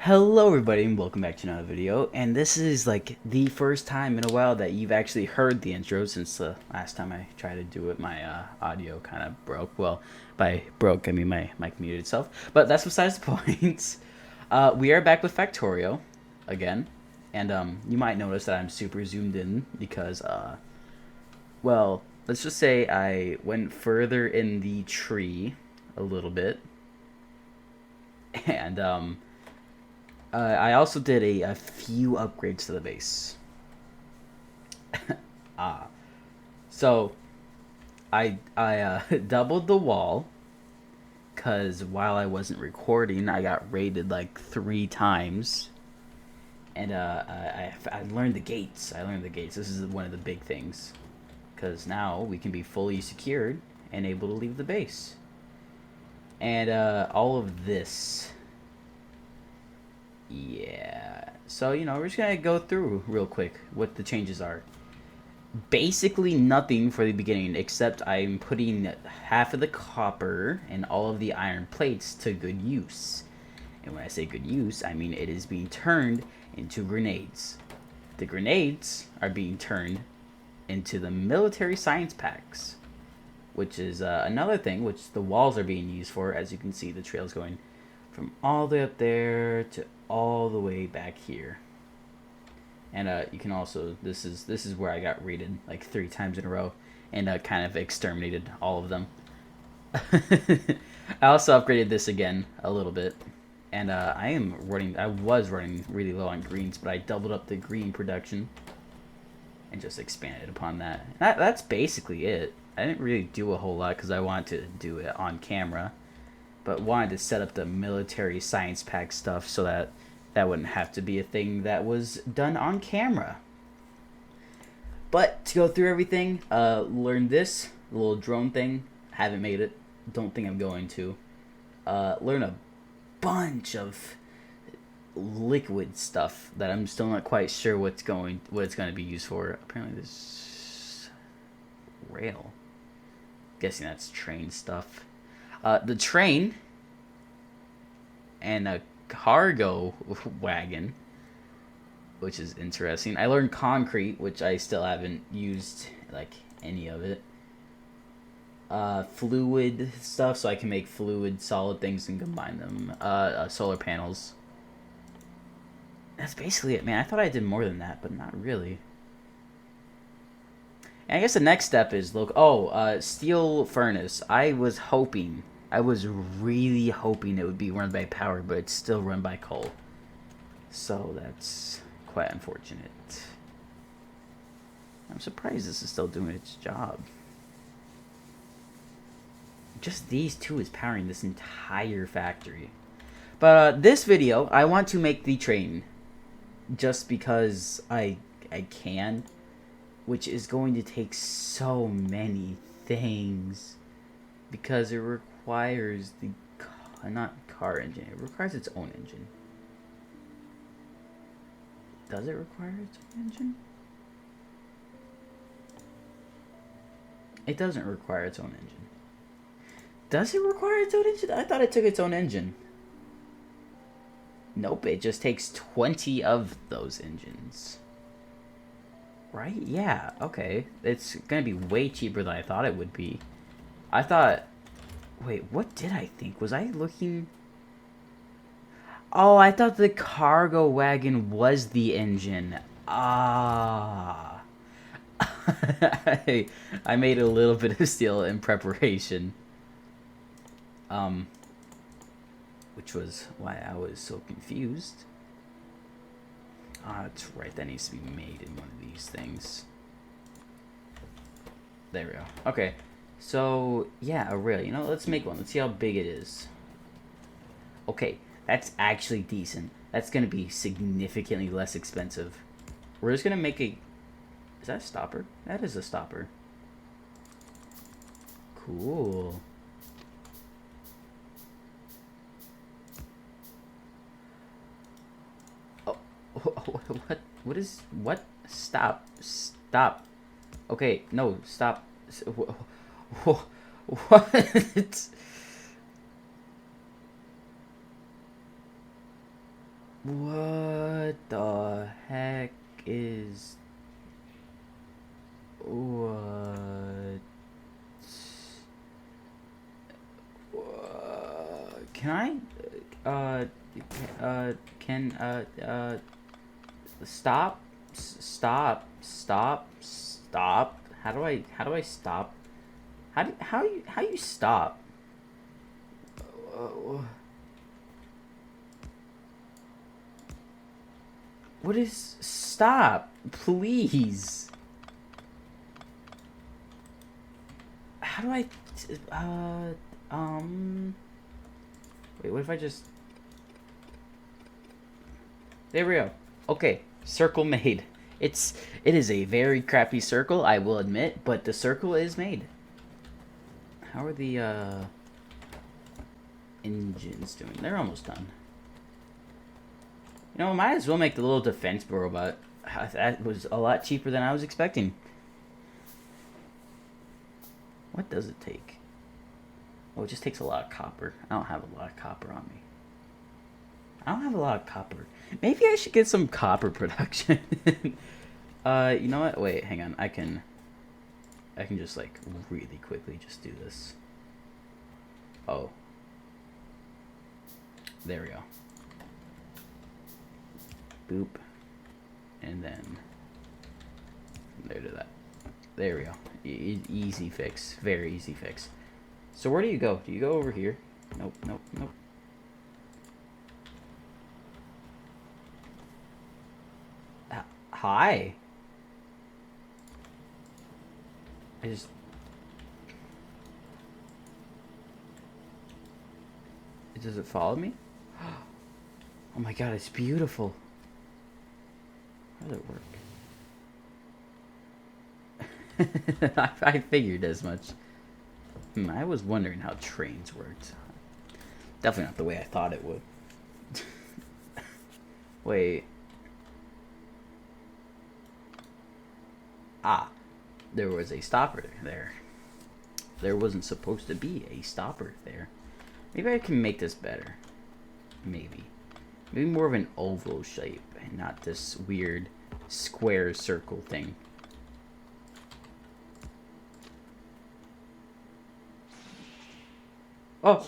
Hello everybody and welcome back to another video, and this is like the first time in a while that you've actually heard the intro since the last time I tried to do it my audio kind of broke. Well, by broke I mean my mic muted itself, but that's besides the point. We are back with Factorio again, and you might notice that I'm super zoomed in because well, let's just say I went further in the tree a little bit, and I also did a few upgrades to the base. So I doubled the wall because while I wasn't recording, I got raided like 3 times, and I learned the gates. I learned the gates. This is one of the big things because now we can be fully secured and able to leave the base. And all of this. Yeah. So, we're just going to go through real quick what the changes are. Basically nothing for the beginning, except I'm putting half of the copper and all of the iron plates to good use. And when I say good use, I mean it is being turned into grenades. The grenades are being turned into the military science packs, which is another thing which the walls are being used for. As you can see, the trail's going from all the way up there to all the way back here. And you can also, this is where I got raided like 3 times in a row and kind of exterminated all of them. I also upgraded this again a little bit, and I was running really low on greens, but I doubled up the green production and just expanded upon that. That's basically it. I didn't really do a whole lot because I wanted to do it on camera, but wanted to set up the military science pack stuff so that wouldn't have to be a thing that was done on camera. But to go through everything, learn this little drone thing. Haven't made it. Don't think I'm going to. Learn a bunch of liquid stuff that I'm still not quite sure what it's going to be used for. Apparently this rail. Guessing that's train stuff. The train and a cargo wagon, which is interesting. I learned concrete, which I still haven't used like any of it. Fluid stuff, so I can make fluid solid things and combine them. Solar panels. That's basically it, man. I thought I did more than that, but not really. And I guess the next step is steel furnace. I was really hoping it would be run by power, but it's still run by coal. So that's quite unfortunate. I'm surprised this is still doing its job. Just these two is powering this entire factory. But this video, I want to make the train. Just because I can. Which is going to take so many things. Because it requires the not car engine. It requires its own engine. Does it require its own engine? It doesn't require its own engine. Does it require its own engine? I thought it took its own engine. Nope, it just takes 20 of those engines. Right? Yeah, okay. It's gonna be way cheaper than I thought it would be. I thought... Wait, what did I think? Was I looking... Oh, I thought the cargo wagon was the engine. Ah. I made a little bit of steel in preparation. Which was why I was so confused. Ah, that's right. That needs to be made in one of these things. There we go. Okay. So, yeah, a rail. Let's make one. Let's see how big it is. Okay, that's actually decent. That's going to be significantly less expensive. We're just going to make a... Is that a stopper? That is a stopper. Cool. Oh, what? What is... What? Stop. Stop. Okay, no, stop. What? What the heck is... What? Can I... can, stop? Stop. How do I stop? How you stop? What is stop? Please. How do I wait, what if I just... There we go. Okay, circle made. It is a very crappy circle, I will admit, but the circle is made. How are the engines doing? They're almost done. You know, might as well make the little defense robot. That was a lot cheaper than I was expecting. What does it take? Oh, it just takes a lot of copper. I don't have a lot of copper on me. I don't have a lot of copper. Maybe I should get some copper production. You know what? Wait, hang on. I can just like really quickly just do this. Oh. There we go. Boop. And then there to that. There we go. Easy fix. Very easy fix. So where do you go? Do you go over here? Nope. Hi. Does it follow me? Oh my god, it's beautiful. How does it work? I figured as much. I was wondering how trains worked. Definitely not the way I thought it would. Wait. Ah, there was a stopper there. There wasn't supposed to be a stopper there. Maybe I can make this better. Maybe more of an oval shape and not this weird square circle thing. Oh,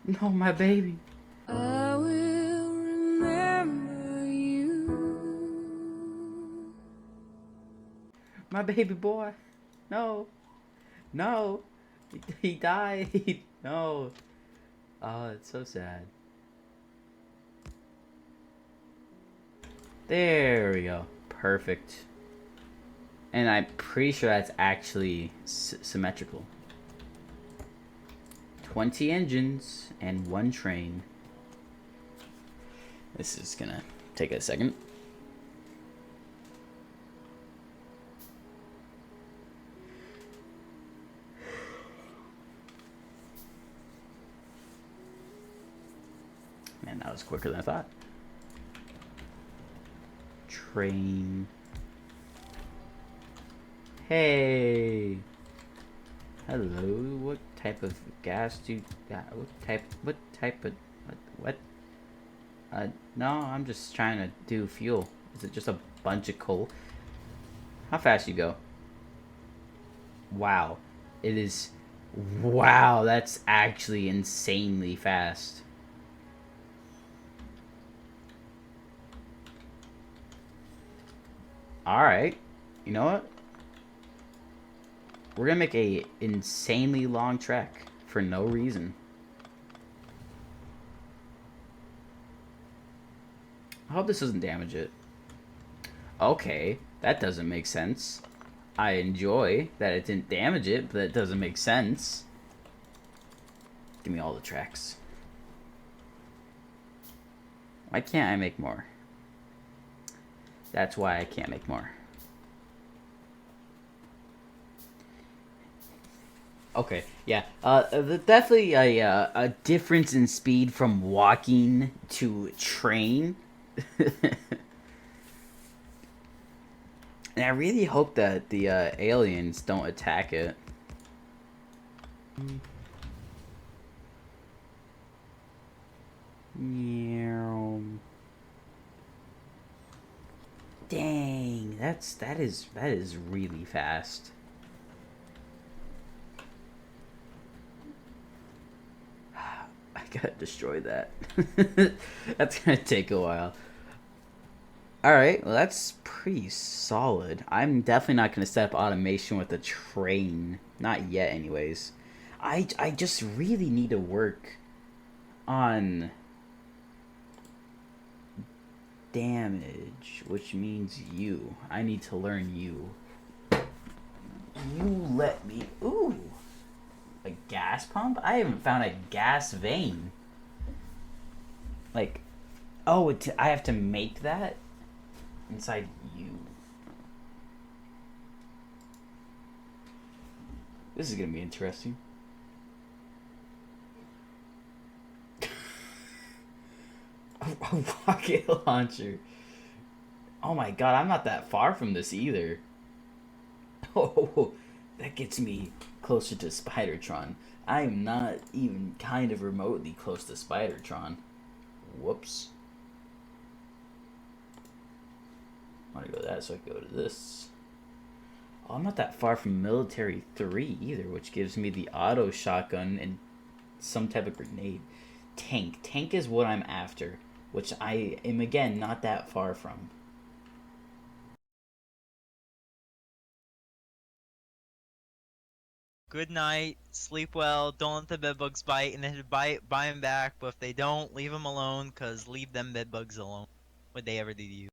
no, my baby. I will remember you. My baby boy. No. He died. No. Oh, it's so sad. There we go. Perfect. And I'm pretty sure that's actually symmetrical. 20 engines and 1 train. This is gonna take a second. Man, that was quicker than I thought. Train. Hey. Hello. What type of gas do you got? What type of what? No, I'm just trying to do fuel. Is it just a bunch of coal? How fast you go? Wow. It is. Wow, that's actually insanely fast. Alright. You know what? We're gonna make a insanely long track for no reason. I hope this doesn't damage it. Okay, that doesn't make sense. I enjoy that it didn't damage it, but that doesn't make sense. Give me all the tracks. Why can't I make more? That's why I can't make more. Okay, yeah. Definitely a difference in speed from walking to train. And I really hope that the aliens don't attack it. Dang, that is really fast. I gotta destroy that. That's gonna take a while. All right, well that's pretty solid. I'm definitely not gonna set up automation with a train, not yet, anyways. I just really need to work on damage, which means you. I need to learn you. You let me. Ooh, a gas pump? I haven't found a gas vein. Like, oh, I have to make that inside you. This is gonna be interesting. A rocket launcher. Oh my god, I'm not that far from this either. Oh, that gets me closer to Spidertron. I am not even kind of remotely close to Spidertron. Whoops. I want to go to that, so I can go to this. Oh, I'm not that far from Military 3 either, which gives me the auto shotgun and some type of grenade. Tank. Tank is what I'm after, which I am, again, not that far from. Good night, sleep well, don't let the bedbugs bite, and if they bite, buy them back, but if they don't, leave them alone, cause leave them bedbugs alone. What they ever do to you.